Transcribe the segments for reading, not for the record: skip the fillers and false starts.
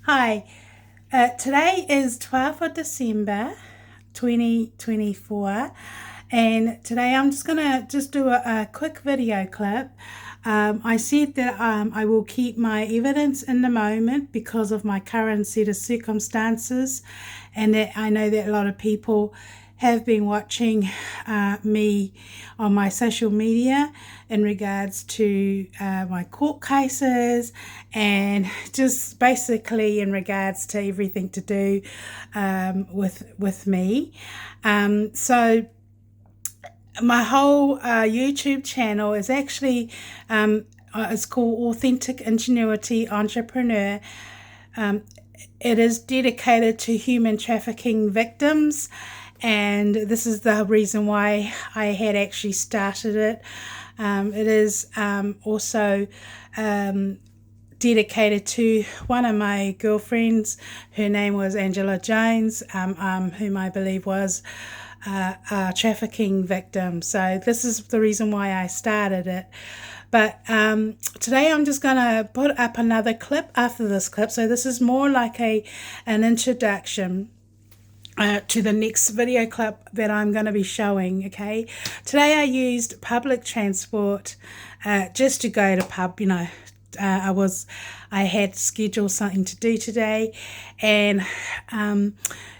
Hi, today is 12th of December 2024, and today I'm just gonna do a quick video clip. I said that I will keep my evidence in the moment because of my current set of circumstances, and that I know that a lot of people have been watching me on my social media in regards to my court cases and just basically in regards to everything to do with me. So my whole YouTube channel is actually it's called Authentic Ingenuity Entrepreneur. It is dedicated to human trafficking victims, and this is the reason why I had actually started it. It is also dedicated to one of my girlfriends. Her name was Angela Jones, whom I believe was a trafficking victim. So this is the reason why I started it. But today I'm just going to put up another clip after this clip. So this is more like an introduction to the next video clip that I'm going to be showing. Okay, today I used public transport just to go to pub. I had scheduled something to do today, and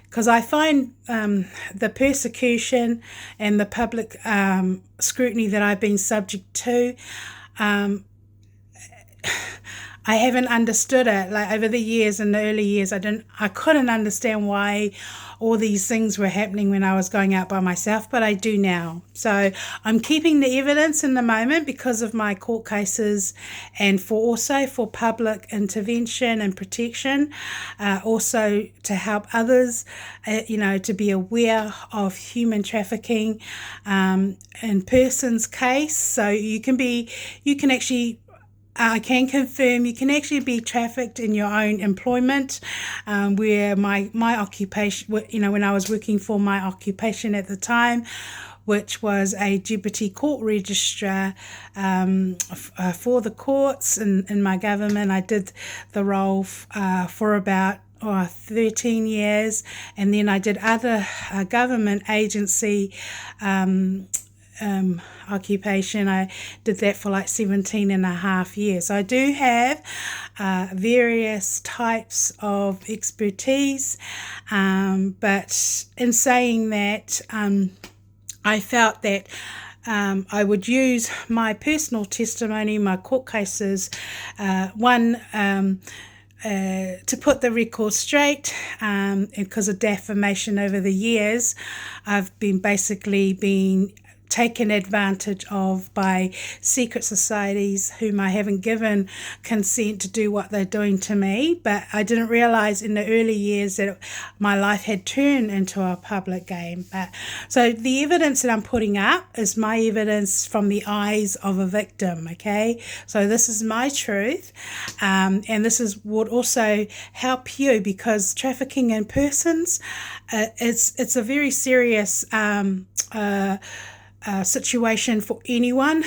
because I find the persecution and the public scrutiny that I've been subject to, I haven't understood it. Like over the years, in the early years, I couldn't understand why all these things were happening when I was going out by myself, but I do now. So I'm keeping the evidence in the moment because of my court cases, and also for public intervention and protection, also to help others, to be aware of human trafficking in person's case. So you can actually I can confirm you can actually be trafficked in your own employment, where my occupation, when I was working for my occupation at the time, which was a deputy court registrar for the courts in my government. I did the role for about 13 years, and then I did other government agency occupation. I did that for like 17 and a half years. So I do have various types of expertise, but in saying that, I felt that I would use my personal testimony, my court cases, to put the record straight, because of defamation over the years. I've been taken advantage of by secret societies whom I haven't given consent to do what they're doing to me. But I didn't realize in the early years that my life had turned into a public game. So the evidence that I'm putting up is my evidence from the eyes of a victim. Okay, so this is my truth, and this would also help you, because trafficking in persons, it's a very serious situation for anyone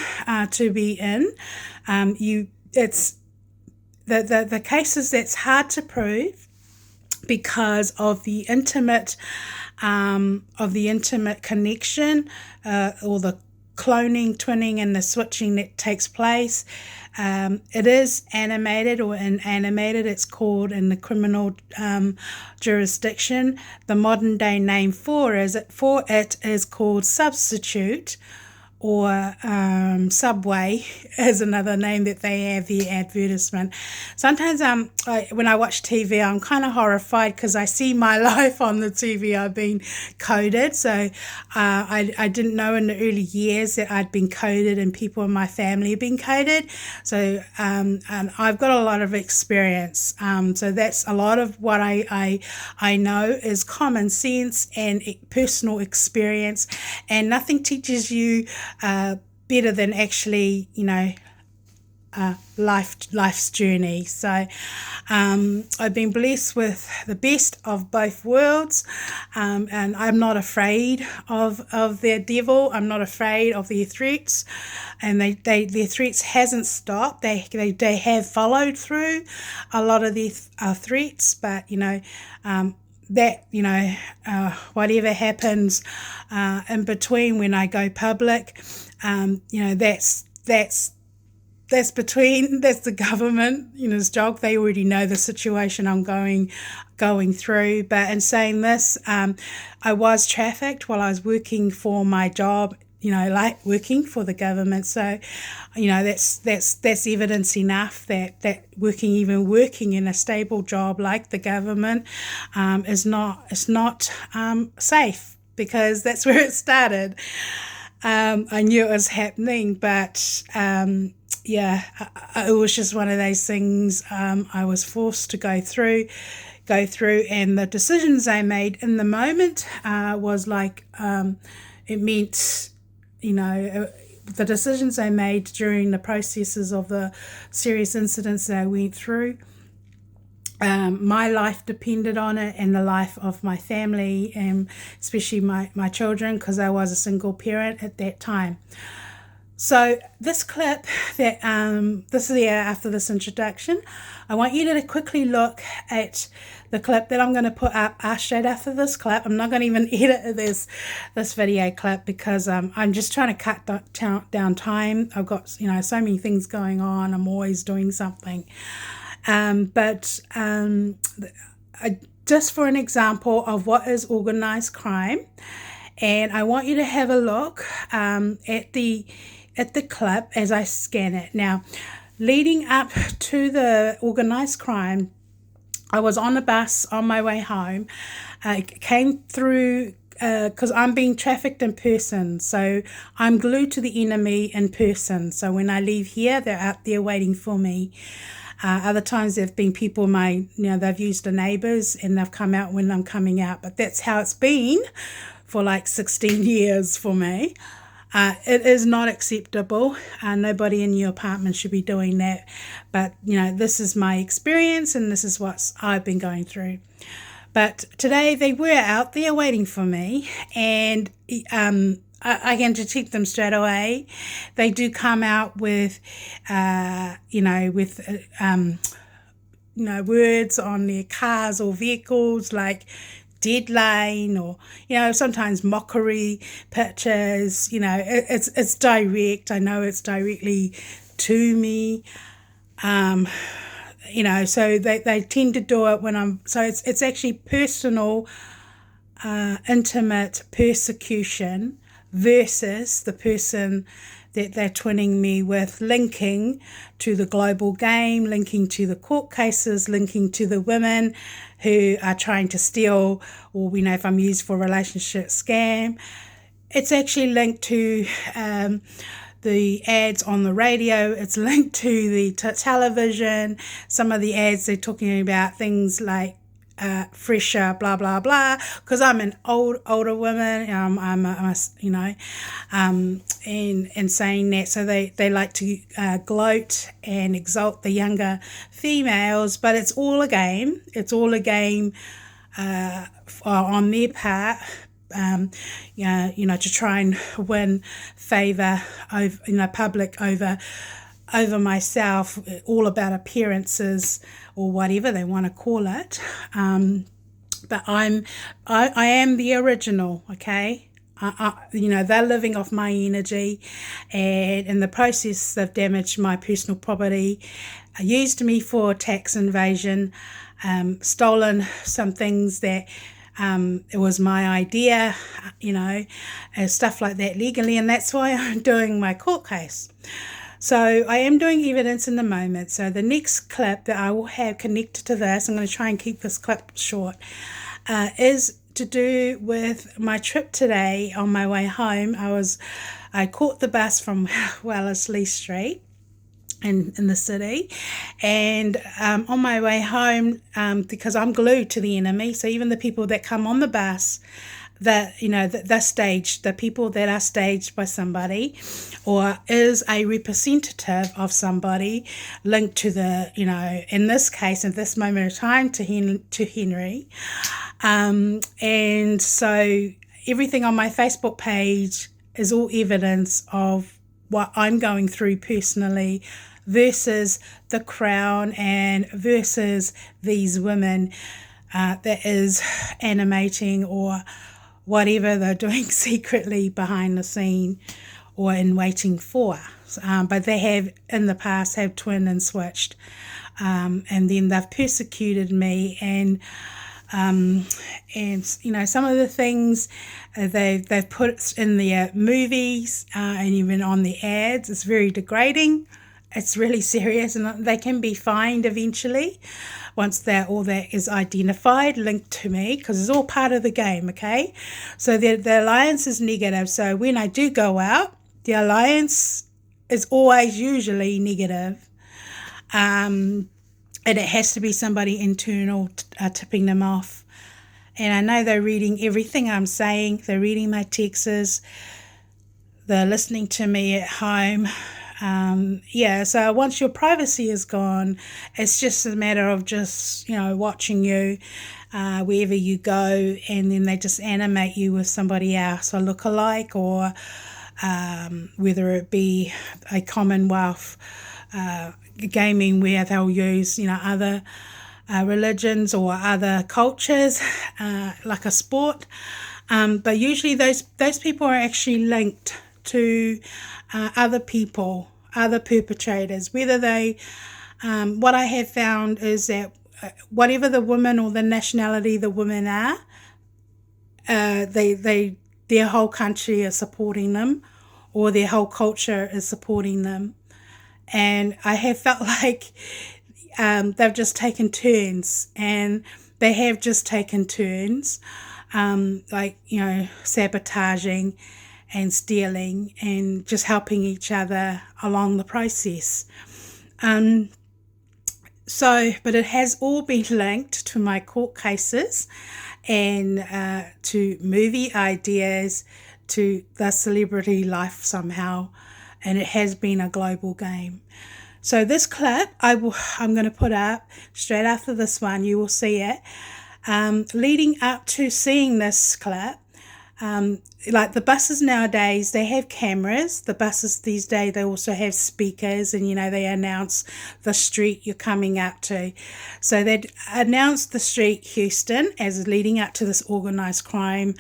to be in. It's the cases that's hard to prove because of the intimate connection, or the cloning, twinning, and the switching that takes place. It is animated or inanimated. It's called in the criminal jurisdiction. The modern day name for it is called substitute, or Subway is another name that they have, the advertisement. Sometimes when I watch TV, I'm kind of horrified because I see my life on the TV. I've been coded, so I didn't know in the early years that I'd been coded and people in my family have been coded. So and I've got a lot of experience. So that's a lot of what I know is common sense and personal experience, and nothing teaches you better than actually, life's journey. So I've been blessed with the best of both worlds, and I'm not afraid of their devil. I'm not afraid of their threats, and their threats hasn't stopped. They have followed through a lot of their threats, but that whatever happens in between when I go public, that's the government's job. They already know the situation I'm going through. But in saying this, I was trafficked while I was working for my job, like working for the government. So, that's evidence enough that working in a stable job like the government is not safe, because that's where it started. I knew it was happening, but it was just one of those things I was forced to go through, and the decisions I made in the moment was like, it meant, the decisions I made during the processes of the serious incidents that I went through, my life depended on it, and the life of my family, and especially my children, because I was a single parent at that time. So this clip that this is after this introduction, I want you to quickly look at the clip that I'm going to put up straight after this clip. I'm not going to even edit this video clip, because I'm just trying to cut down time. I've got so many things going on. I'm always doing something. Just for an example of what is organized crime, and I want you to have a look at the clip as I scan it. Now, leading up to the organized crime, I was on a bus on my way home. I came through because I'm being trafficked in person, so I'm glued to the enemy in person. So when I leave here, they're out there waiting for me. Other times there have been people they've used the neighbours, and they've come out when I'm coming out. But that's how it's been for like 16 years for me. It is not acceptable. Nobody in your apartment should be doing that. But, this is my experience, and this is what I've been going through. But today they were out there waiting for me, and I can detect them straight away. They do come out with, words on their cars or vehicles like dead lane, or sometimes mockery pictures. It's direct. I know it's directly to me. So they tend to do it when it's actually personal, intimate persecution versus the person that they're twinning me with, linking to the global game, linking to the court cases, linking to the women who are trying to steal, or if I'm used for a relationship scam. It's actually linked to the ads on the radio. It's linked to the television. Some of the ads, they're talking about things like fresher, blah blah blah, because I'm an older woman. And saying that, so they like to gloat and exalt the younger females, but it's all a game. It's all a game on their part. To try and win favor over public over myself, all about appearances or whatever they want to call it. But I am the original, okay? They're living off my energy, and in the process they've damaged my personal property, used me for tax invasion, stolen some things that it was my idea, stuff like that legally, and that's why I'm doing my court case. So I am doing evidence in the moment. So the next clip that I will have connected to this, I'm going to try and keep this clip short, is to do with my trip today. On my way home, I caught the bus from Wellesley Street in the city, and on my way home, because I'm glued to the enemy, so even the people that come on the bus that, the stage, the people that are staged by somebody, or is a representative of somebody linked to the, in this case, in this moment of time, to Henry. And so everything on my Facebook page is all evidence of what I'm going through personally versus the Crown and versus these women that is animating or whatever they're doing secretly behind the scene or in waiting for. But they have in the past have twinned and switched. And then they've persecuted me, and some of the things they've put in their movies and even on the ads, it's very degrading. It's really serious, and they can be fined eventually once all that is identified, linked to me, because it's all part of the game, okay? So the alliance is negative. So when I do go out, the alliance is always usually negative. And it has to be somebody internal tipping them off. And I know they're reading everything I'm saying. They're reading my texts. They're listening to me at home. So once your privacy is gone, it's just a matter of just, watching you wherever you go, and then they just animate you with somebody else, a lookalike, or whether it be a Commonwealth gaming where they'll use, other religions or other cultures, like a sport. But usually those people are actually linked to other people, other perpetrators, whether they, what I have found is that whatever the woman or the nationality the women are, their whole country is supporting them, or their whole culture is supporting them. And I have felt like they've just taken turns, and they have just taken turns, sabotaging and stealing and just helping each other along the process. But it has all been linked to my court cases and to movie ideas, to the celebrity life somehow, and it has been a global game. So this clip I'm going to put up straight after this one. You will see it. Leading up to seeing this clip, like the buses nowadays, they have cameras. The buses these days, they also have speakers, and they announce the street you're coming up to. So they announced the street Houston as leading up to this organised crime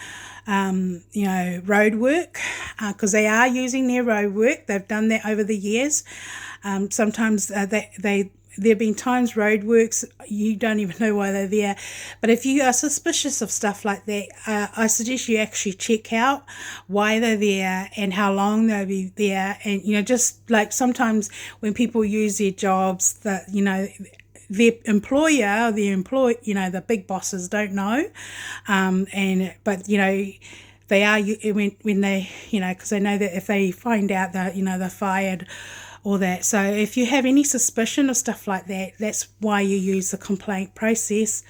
road work, because they are using their road work. They've done that over the years. Sometimes there have been times roadworks, you don't even know why they're there. But if you are suspicious of stuff like that, I suggest you actually check out why they're there and how long they'll be there. And, just like sometimes when people use their jobs, that, their employer or the big bosses don't know. But they are, when they, because they know that if they find out that, they're fired, or that. So if you have any suspicion of stuff like that, that's why you use the complaint process.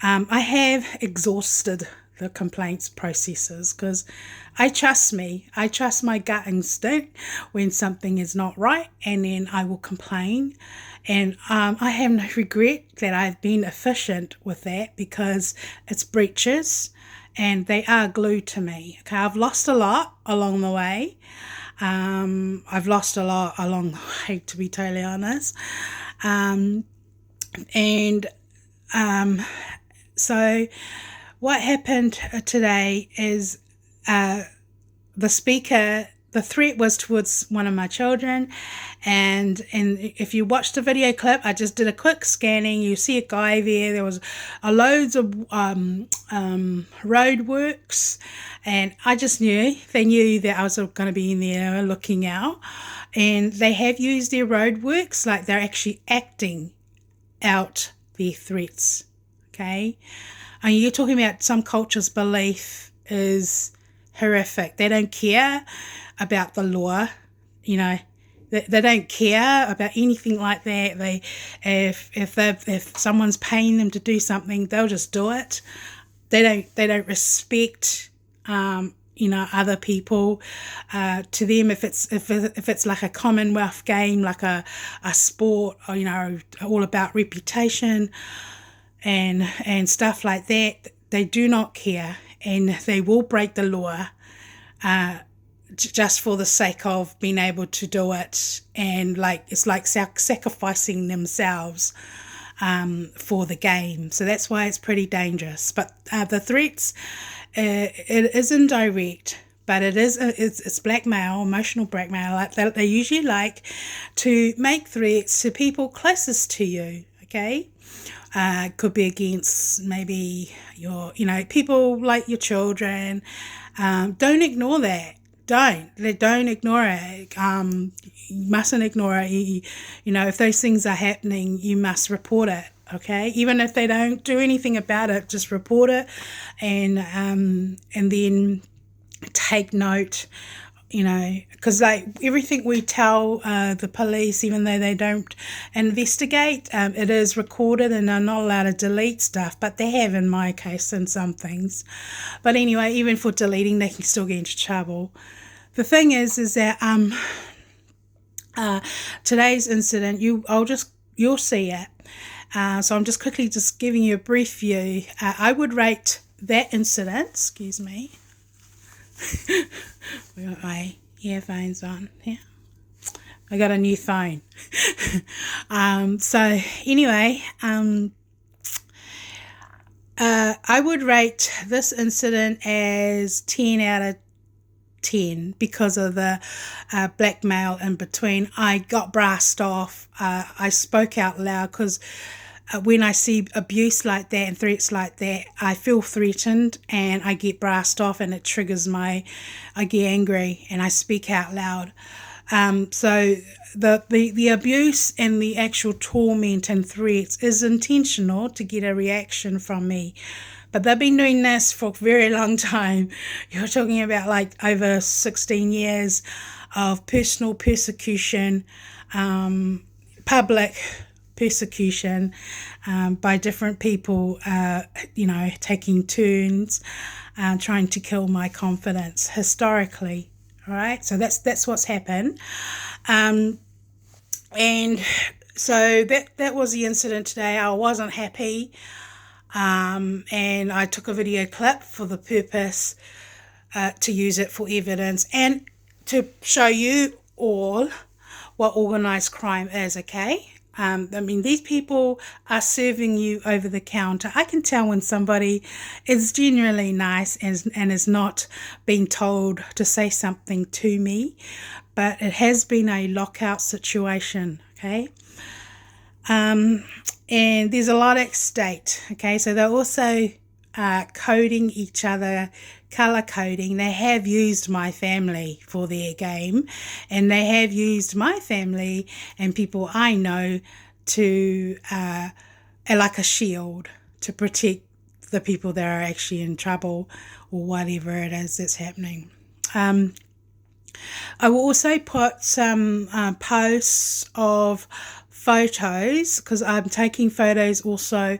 I have exhausted the complaints processes because I trust my gut instinct when something is not right, and then I will complain. And I have no regret that I've been efficient with that, because it's breaches and they are glued to me. Okay, I've lost a lot along the way. To be totally honest. So what happened today is the speaker, the threat was towards one of my children, and if you watch the video clip, I just did a quick scanning. You see a guy there was loads of road works, and I just knew they knew that I was going to be in there looking out, and they have used their road works, like they're actually acting out their threats. Okay, and you're talking about some culture's belief is horrific. They don't care about the law, they don't care about anything like that. They, if someone's paying them to do something, they'll just do it. they don't respect other people. To them, if it's like a Commonwealth game, like a sport, or all about reputation and stuff like that, they do not care, and they will break the law just for the sake of being able to do it. And it's like sacrificing themselves for the game. So that's why it's pretty dangerous. But the threats, it isn't direct, but it's blackmail, emotional blackmail. Like they usually like to make threats to people closest to you. Okay. Could be against maybe your, people like your children. Don't ignore that. Don't ignore it. You mustn't ignore it. If those things are happening, you must report it. Okay, even if they don't do anything about it, just report it, and then take note. Because everything we tell the police, even though they don't investigate, it is recorded, and they're not allowed to delete stuff, but they have in my case in some things. But anyway, even for deleting, they can still get into trouble. The thing is that today's incident, you'll see it. So I'm just quickly giving you a brief view. I would rate that incident, excuse me. We got my earphones on here. I got a new phone. So anyway, I would rate this incident as 10 out of 10 because of the blackmail in between. I got brassed off. I spoke out loud because when I see abuse like that and threats like that, I feel threatened and I get brassed off, and it triggers I get angry and I speak out loud. So the abuse and the actual torment and threats is intentional to get a reaction from me. But they've been doing this for a very long time. You're talking about over 16 years of personal persecution, public persecution by different people, taking turns, trying to kill my confidence historically. All right, so that's what's happened. And so that was the incident today. I wasn't happy. And I took a video clip for the purpose to use it for evidence and to show you all what organised crime is, okay? These people are serving you over the counter. I can tell when somebody is genuinely nice and is not being told to say something to me, but it has been a lockout situation, okay? And there's a lot at stake, okay? So they're also coding each other, color coding. They have used my family for their game, and they have used my family and people I know to like a shield to protect the people that are actually in trouble or whatever it is that's happening. I will also put some posts of photos, because I'm taking photos also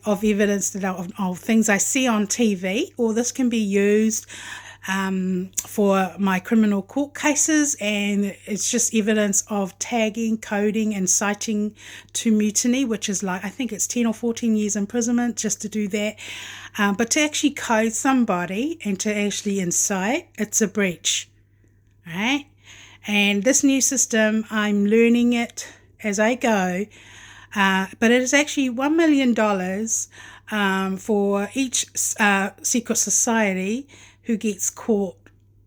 of evidence of things I see on TV, or this can be used for my criminal court cases, and it's just evidence of tagging, coding, and citing to mutiny, which is I think it's 10 or 14 years imprisonment just to do that. But to actually code somebody and to actually incite, it's a breach, right? And this new system, I'm learning it as I go, but it is actually $1 million for each secret society who gets caught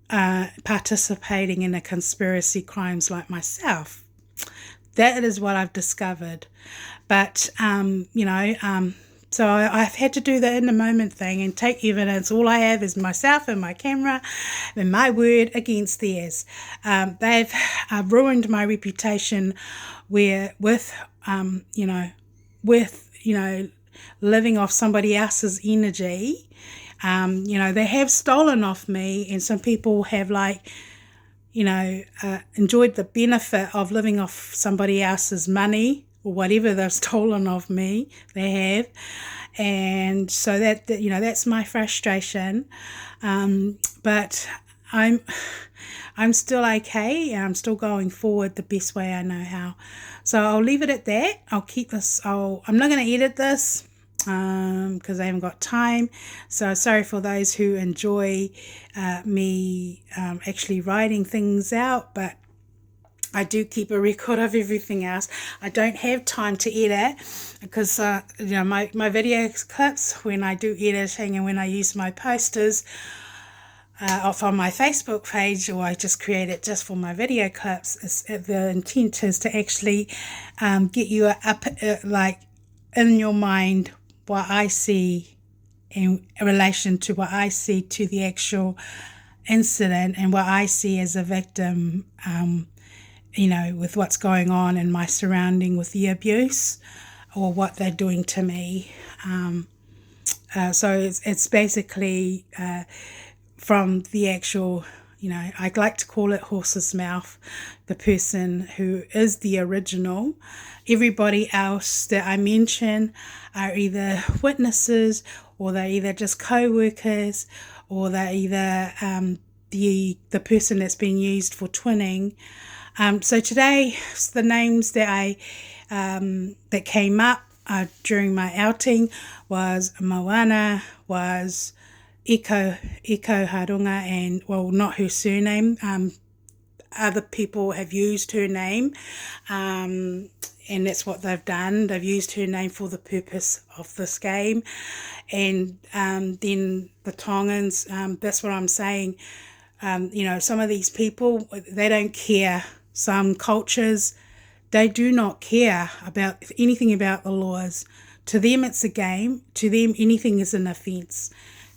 participating in a conspiracy crimes like myself. That is what I've discovered. But so I've had to do the in the moment thing and take evidence. All I have is myself and my camera and my word against theirs. They've ruined my reputation with living off somebody else's energy. They have stolen off me, and some people have enjoyed the benefit of living off somebody else's money or whatever they've stolen of me, they have. And so that you know, that's my frustration. But I'm still okay, and I'm still going forward the best way I know how. So I'll leave it at that. I'll keep this. I'm not going to edit this because I haven't got time. So sorry for those who enjoy me actually writing things out, but I do keep a record of everything else. I don't have time to edit because you know, my video clips, when I do editing and when I use my posters off on my Facebook page, or I just create it just for my video clips, the intent is to actually get you up like in your mind what I see in relation to what I see to the actual incident and what I see as a victim, you know, with what's going on in my surrounding with the abuse or what they're doing to me. So it's basically from the actual, you know, I'd like to call it horse's mouth, the person who is the original. Everybody else that I mention are either witnesses, or they're either just co-workers, or they're either the person that's been used for twinning. So today, the names that I that came up during my outing was Moana, was Iko Harunga, and, well, not her surname. Other people have used her name, and that's what they've done. They've used her name for the purpose of this game. And then the Tongans, that's what I'm saying. You know, some of these people, they don't care. Some cultures, they do not care about anything about the laws. To them, it's a game. To them, anything is an offence.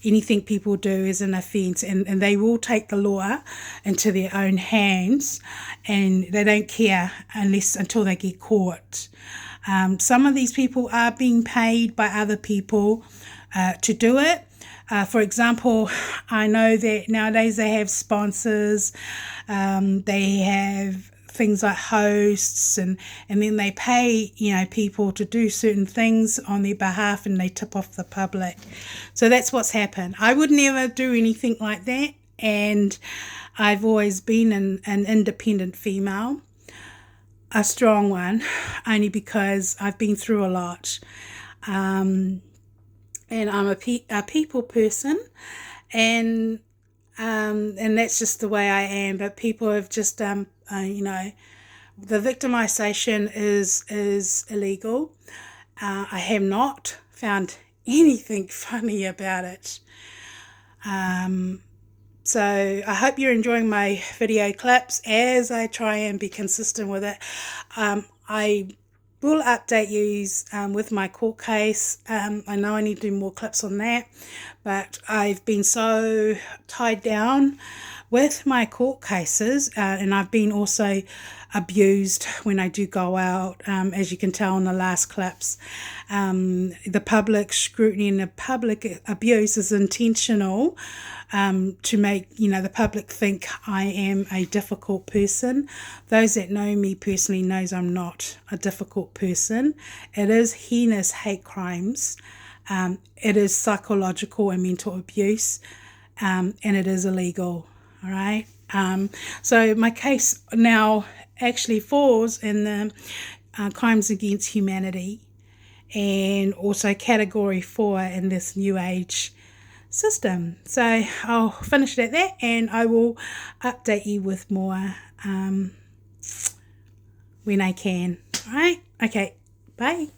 Anything people do is an offence, and they will take the law into their own hands, and they don't care until they get caught. Some of these people are being paid by other people to do it. For example, I know that nowadays they have sponsors, they have things like hosts, and then they pay, you know, people to do certain things on their behalf, and they tip off the public. So that's what's happened. I would never do anything like that, and I've always been an independent female, a strong one, only because I've been through a lot. And I'm a people person, and that's just the way I am. But people have just you know, the victimization is illegal. I have not found anything funny about it. So I hope you're enjoying my video clips as I try and be consistent with it. I will update you with my court case. I know I need to do more clips on that, but I've been so tied down with my court cases, and I've been also abused when I do go out, as you can tell in the last clips. The public scrutiny and the public abuse is intentional, to make, you know, the public think I am a difficult person. Those that know me personally knows I'm not a difficult person. It is heinous hate crimes. It is psychological and mental abuse, and it is illegal. All right. So my case now actually falls in the crimes against humanity, and also category 4 in this new age system. So I'll finish it at that, and I will update you with more when I can. All right. Okay. Bye.